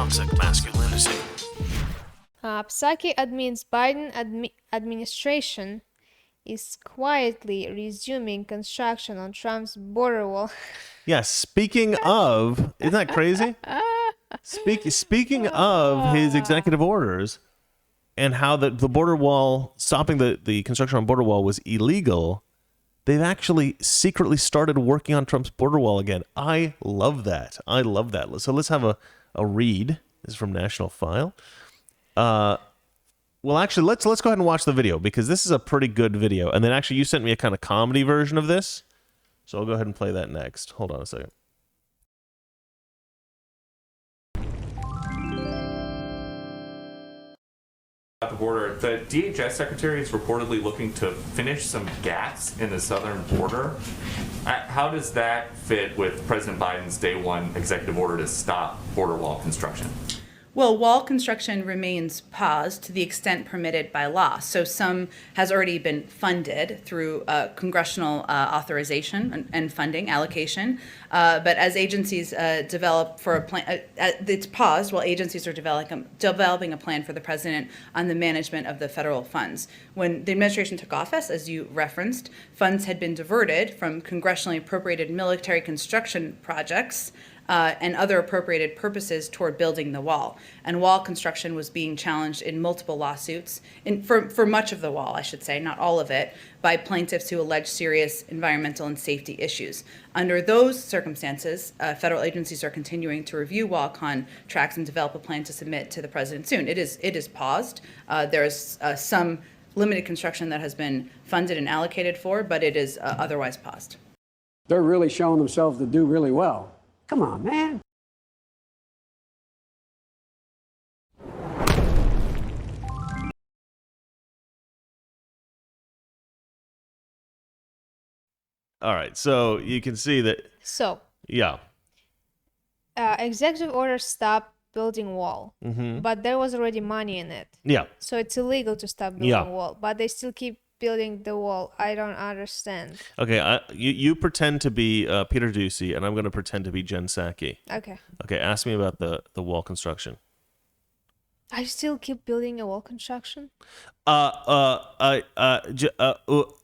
toxic masculinity. Psaki admins Biden administration is quietly resuming construction on Trump's border wall. Yeah, speaking of, isn't that crazy? Speaking of his executive orders and how the border wall, stopping the construction on border wall was illegal, they've actually secretly started working on Trump's border wall again. I love that. I love that. So let's have a read. This is from National File. Well, actually, let's go ahead and watch the video because this is a pretty good video. And then actually, you sent me a kind of comedy version of this. So I'll go ahead and play that next. Hold on a second. At the border, the DHS secretary is reportedly looking to finish some gaps in the southern border. How does that fit with President Biden's day one executive order to stop border wall construction? Well, wall construction remains paused to the extent permitted by law. So some has already been funded through congressional authorization and funding allocation. But as agencies develop for a plan, it's paused while agencies are developing a plan for the president on the management of the federal funds. When the administration took office, as you referenced, funds had been diverted from congressionally appropriated military construction projects and other appropriated purposes toward building the wall. And wall construction was being challenged in multiple lawsuits, for much of the wall, I should say, not all of it, by plaintiffs who allege serious environmental and safety issues. Under those circumstances, federal agencies are continuing to review wall contracts and develop a plan to submit to the president soon. It is paused. There is some limited construction that has been funded and allocated for, but it is otherwise paused. They're really showing themselves to do really well. Come on, man. All right, so you can see that. So, Yeah. executive order stopped building wall, but there was already money in it. Yeah. So it's illegal to stop building Yeah. wall, but they still keep building the wall. I don't understand. Okay, you pretend to be Peter Ducey, and I'm going to pretend to be Jen Psaki. Okay. Okay, ask me about the wall construction. I still keep building a wall construction? But But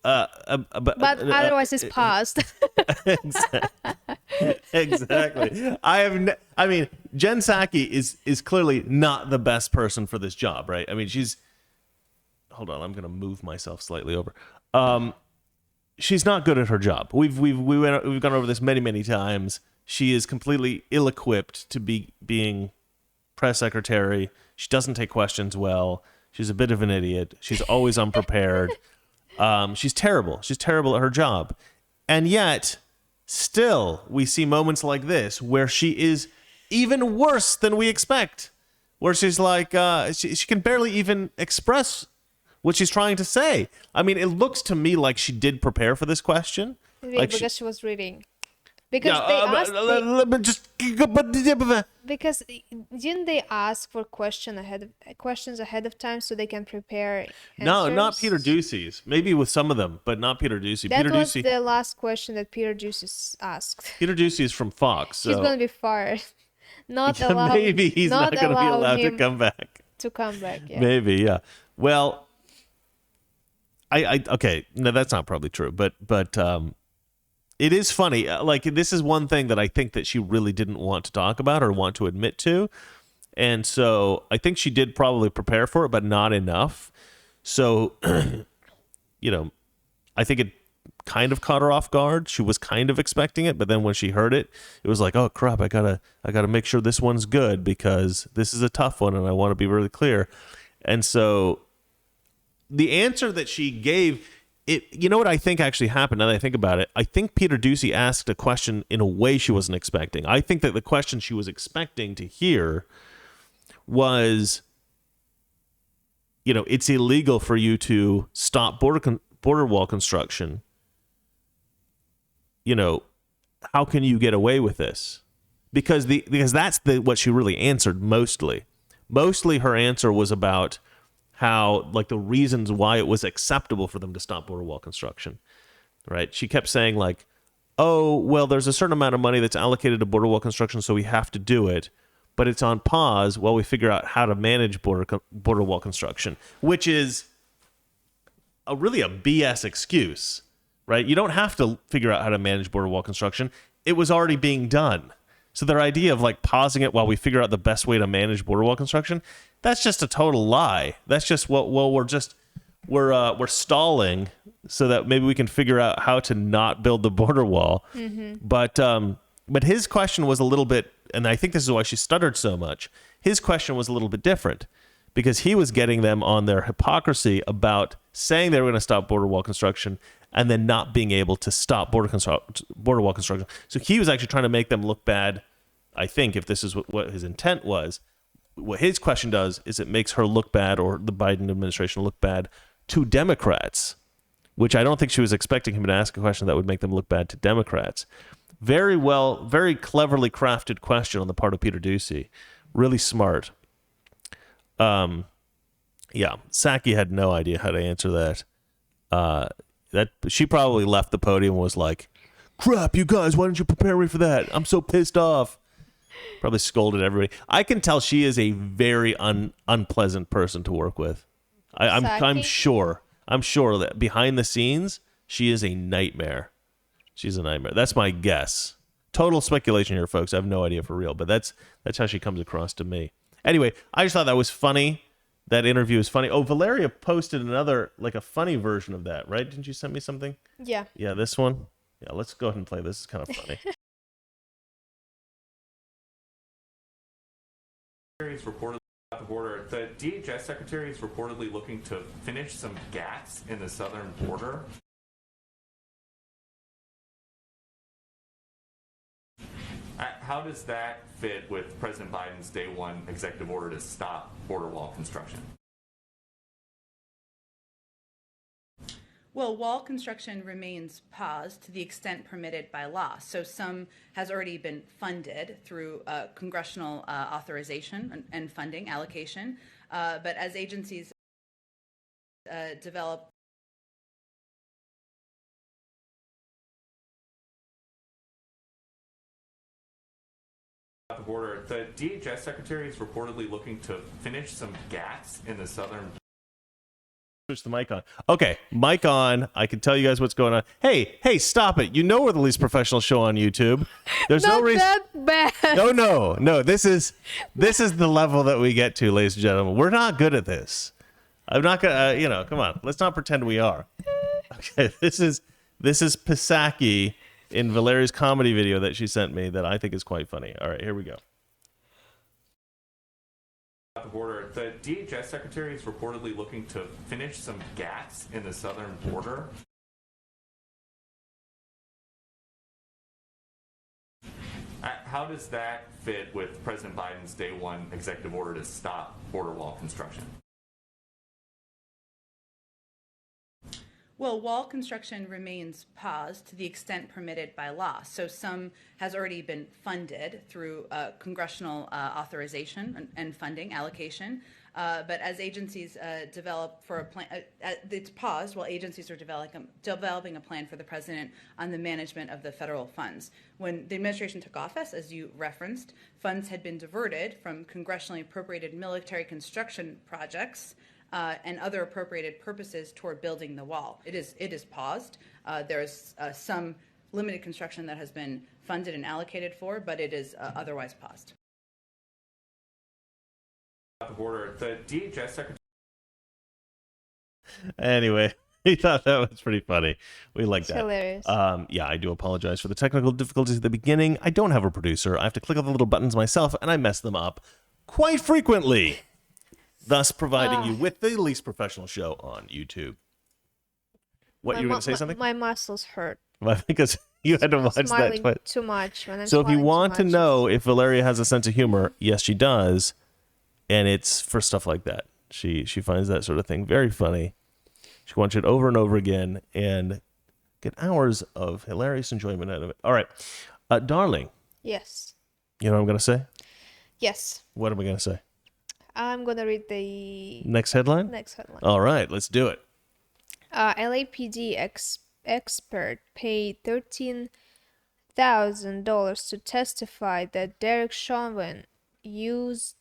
otherwise it's paused. Exactly. I mean, Jen Psaki is clearly not the best person for this job, right? I mean, she's. Hold on, I'm going to move myself slightly over. She's not good at her job. We've gone over this many times. She is completely ill-equipped to be being press secretary. She doesn't take questions well. She's a bit of an idiot. She's always unprepared. She's terrible. She's terrible at her job. And yet, still, we see moments like this where she is even worse than we expect. Where she's like, she can barely even express what she's trying to say. I mean, it looks to me like she did prepare for this question. Maybe Like because she was reading. Because they asked because didn't they ask for questions ahead of time so they can prepare No, not answers? Peter Ducey's. Maybe with some of them, but not Peter Ducey. That Peter was Ducey. the last question that Peter Ducey asked. Peter Ducey is from Fox. So He's going to be fired. Not allowed. maybe he's not going to be allow allowed to him come back. to come back. Yeah. Maybe, yeah. Well, I okay. No, that's not probably true, but it is funny. Like, this is one thing that I think that she really didn't want to talk about or want to admit to, and so I think she did probably prepare for it, but not enough. So, I think it kind of caught her off guard. She was kind of expecting it, but then when she heard it, it was like, oh crap! I gotta make sure this one's good because this is a tough one, and I want to be really clear. And so, the answer that she gave, you know what I think actually happened now that I think about it? I think Peter Ducey asked a question in a way she wasn't expecting. I think that the question she was expecting to hear was, it's illegal for you to stop border wall construction. How can you get away with this? Because that's what she really answered mostly. Mostly her answer was about how, like, the reasons why it was acceptable for them to stop border wall construction, right? She kept saying, like, oh, well, there's a certain amount of money that's allocated to border wall construction, so we have to do it. but it's on pause while we figure out how to manage border wall construction, which is really a BS excuse, right? You don't have to figure out how to manage border wall construction. It was already being done. So their idea of like pausing it while we figure out the best way to manage border wall construction, that's just a total lie. That's just we're stalling so that maybe we can figure out how to not build the border wall. But his question was a little bit, and I think this is why she stuttered so much. His question was a little bit different because he was getting them on their hypocrisy about saying they were going to stop border wall construction and then not being able to stop border wall construction. So he was actually trying to make them look bad. I think if this is what his intent was, what his question does is it makes her look bad, or the Biden administration look bad, to Democrats, which I don't think she was expecting him to ask a question that would make them look bad to Democrats. Very cleverly crafted question on the part of Peter Doocy. Really smart. Yeah, Psaki had no idea how to answer that. That she probably left the podium and was like, "Crap, you guys, why didn't you prepare me for that? I'm so pissed off." Probably scolded everybody. I can tell she is a very unpleasant person to work with. I'm sure that behind the scenes she is a nightmare. She's a nightmare. That's my guess. Total speculation here, folks. I have no idea for real, but that's how she comes across to me. Anyway, I just thought that was funny. That interview is funny. Oh, Valeria posted another, like a funny version of that, right? Didn't you send me something? Yeah. Yeah, this one. Yeah, let's go ahead and play this. It's kind of funny. Reportedly at the border, the DHS secretary is reportedly looking to finish some gaps in the southern border. How does that fit with President Biden's day one executive order to stop border wall construction? Well, wall construction remains paused to the extent permitted by law. So some has already been funded through congressional authorization and funding allocation. But as agencies develop at the border, the DHS secretary is reportedly looking to finish some gaps in the southern. Switch the mic on. Okay, mic on. I can tell you guys what's going on. Hey, stop it. You know we're the least professional show on YouTube. There's no reason. Not that bad. No. This is the level that we get to, ladies and gentlemen. We're not good at this. I'm not gonna, come on. Let's not pretend we are. Okay, this is Psaki in Valeria's comedy video that she sent me that I think is quite funny. All right, here we go. At the border, the DHS secretary is reportedly looking to finish some gaps in the southern border. How does that fit with President Biden's day one executive order to stop border wall construction? Well, wall construction remains paused to the extent permitted by law. So some has already been funded through congressional authorization and funding allocation. But as agencies develop for a plan, it's paused while agencies are developing a plan for the president on the management of the federal funds. When the administration took office, as you referenced, funds had been diverted from congressionally appropriated military construction projects and other appropriated purposes toward building the wall. It is paused. There is some limited construction that has been funded and allocated for, but it is otherwise paused. At the border, the DHS secretary. Anyway, he thought that was pretty funny. We like that. Hilarious. Yeah, I do apologize for the technical difficulties at the beginning. I don't have a producer. I have to click on the little buttons myself, and I mess them up quite frequently, thus providing you with the least professional show on YouTube. What, you were going to say something? My muscles hurt. Because you had to watch Smiling that. too much. When I'm So if you smiling too want to much, know if Valeria has a sense of humor, yes, she does. And it's for stuff like that. She finds that sort of thing very funny. She can watch it over and over again and get hours of hilarious enjoyment out of it. All right. Darling, Yes. you know what I'm going to say? Yes. What am I going to say? I'm going to read the Next headline? next headline. All right, let's do it. LAPD expert paid $13,000 to testify that Derek Chauvin used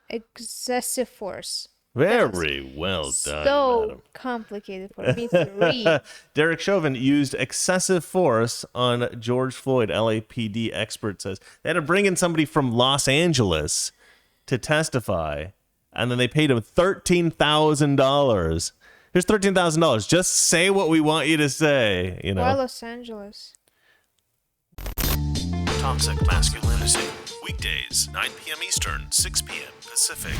excessive force. Very well done, So madam. complicated for me to read. Derek Chauvin used excessive force on George Floyd. LAPD expert says they had to bring in somebody from Los Angeles to testify, and then they paid him $13,000. Here's $13,000. Just say what we want you to say. You know. Why Los Angeles? Toxic Masculinity. Weekdays, 9 p.m. Eastern, 6 p.m. Pacific.